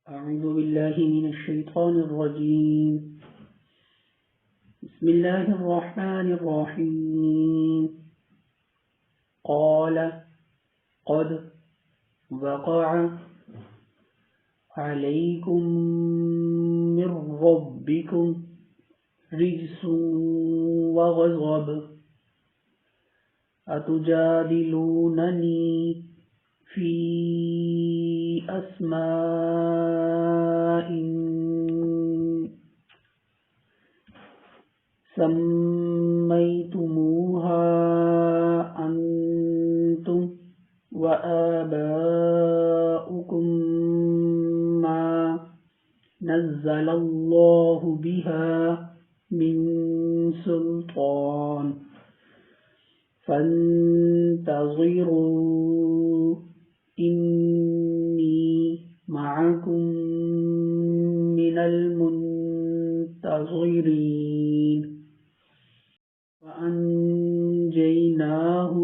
أعوذ بالله من الشيطان الرجيم. بسم الله الرحمن الرحيم. قال قد وقع عليكم من ربكم رجس وغضب أتجادلونني في أسماء سميتموها أنتم وآباؤكم ما نزل الله بها من سلطان فانتظروا إني معكم من المنتظرين. فأنجيناه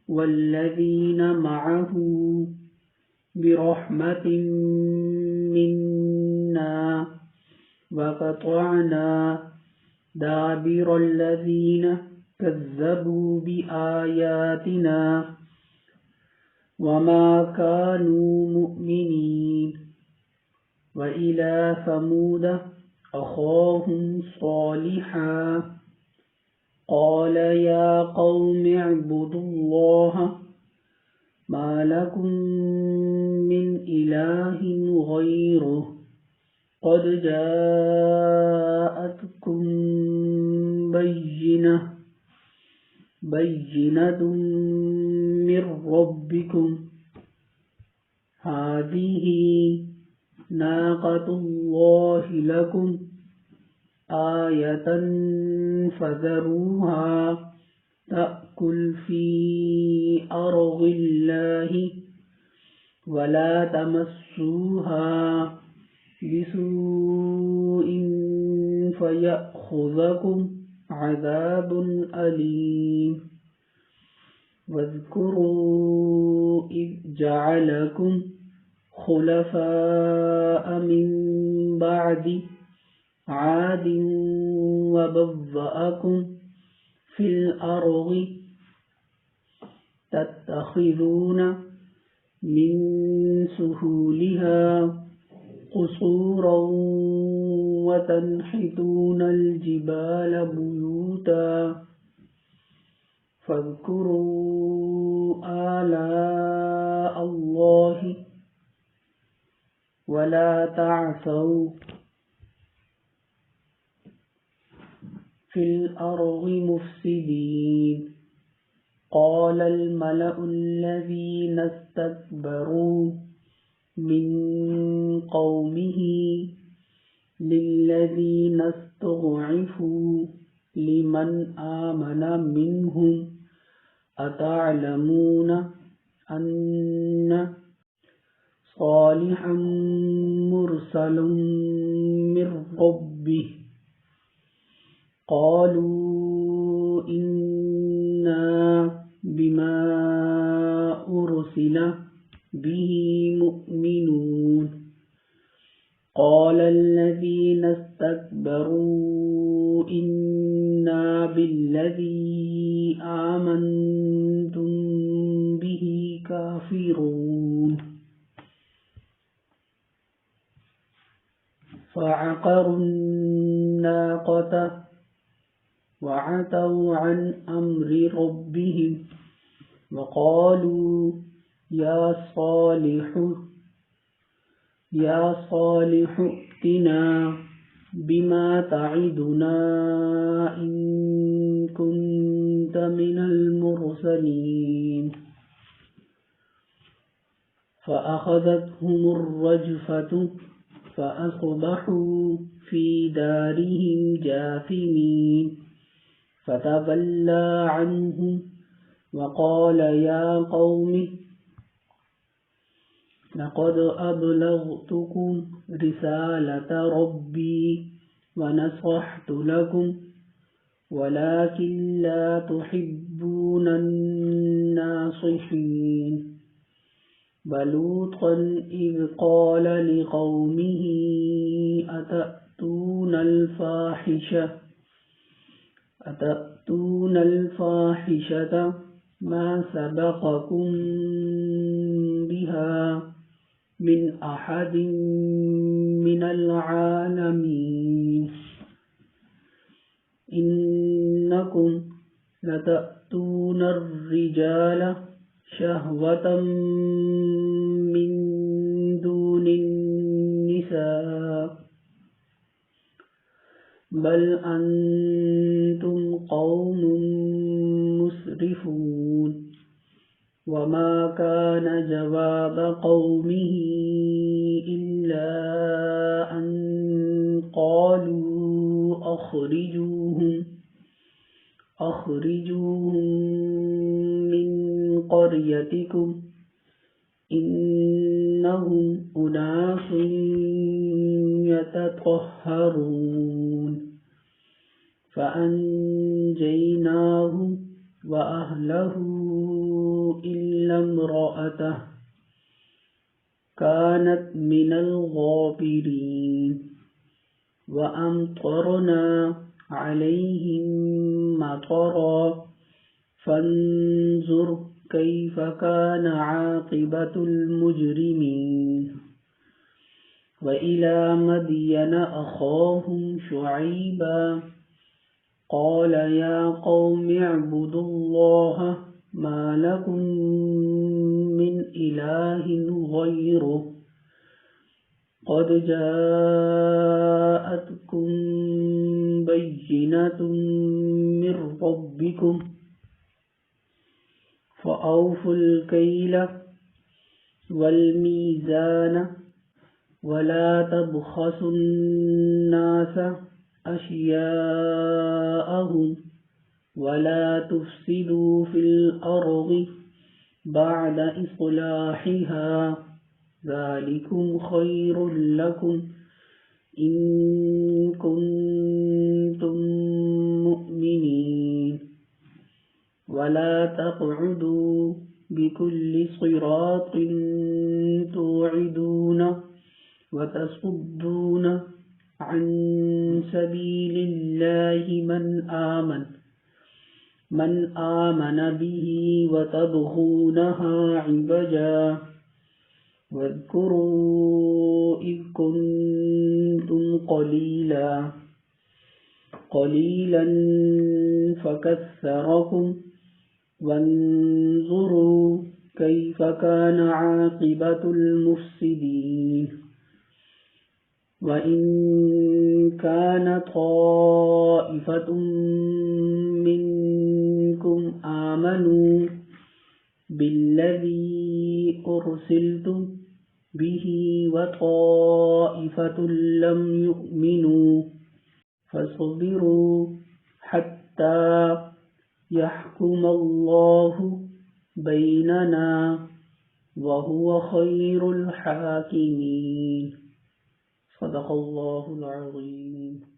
والذين معه برحمة منا وقطعنا دابر الذين كذبوا بآياتنا وما كانوا مؤمنين. وإلى ثمود أخاهم صالحا قال يا قوم اعبدوا الله ما لكم من إله غيره قد جاءتكم بينة من ربكم هذه ناقة الله لكم آية فذروها تأكل في أرض الله ولا تمسوها بسوء فيأخذكم عذاب أليم. واذكروا إذ جعلكم خلفاء من بعد عاد وبوأكم في الأرض تتخذون من سهولها قصورا وتنحتون الجبال بيوتا فاذكروا آلاء الله ولا تعثوا في الأرض مفسدين. قال الملأ الذين استكبروا من قومه للذين استضعفوا لمن آمن منهم أتعلمون أن صالحا مرسل من ربه قالوا إنا بما أرسل به مؤمنون. قال الذين استكبروا إنا بالذي آمنتم به كافرون. فعقروا الناقة وعتوا عن أمر ربهم وقالوا يا صالح ائتنا بما تعدنا إن كنت من المرسلين. فأخذتهم الرجفة فأصبحوا في دارهم جاثمين. فتولى عنهم وقال يا قوم لقد أبلغتكم رسالة ربي ونصحت لكم ولكن لا تحبون الناصحين. ولوطا إذ قال لقومه أتأتون الفاحشة ما سبقكم بها من أحد من العالمين إنكم لتأتون الرجال شهوة من دون النساء بل أنتم قوم مسرفون وما كان جواب قومه إلا أن قالوا أخرجوهم من قريتكم إنهم أناس يتطهرون فأنجيناه وأهله إلا امرأته كانت من الغابرين وأمطرنا عليهم مطرا فانظر كيف كان عاقبة المجرمين وإلى مدين أخاهم شعيبا قال يا قوم اعبدوا الله ما لكم من إله غيره قد جاءتكم بينة من ربكم فأوفوا الكيل والميزان ولا تبخسوا الناس أشياءهم ولا تفسدوا في الأرض بعد إصلاحها ذلكم خير لكم إن كنتم مؤمنين ولا تقعدوا بكل صراط توعدون وتصدون عن سبيل الله من آمن به وتبغونها عوجا واذكروا إذ كنتم قليلا فكثركم وانظروا كيف كان عاقبة المفسدين وإن كان طائفة منكم آمنوا بالذي أرسلت به وطائفة لم يؤمنوا فاصبروا حتى يحكم الله بيننا وهو خير الحاكمين صدق الله العظيم.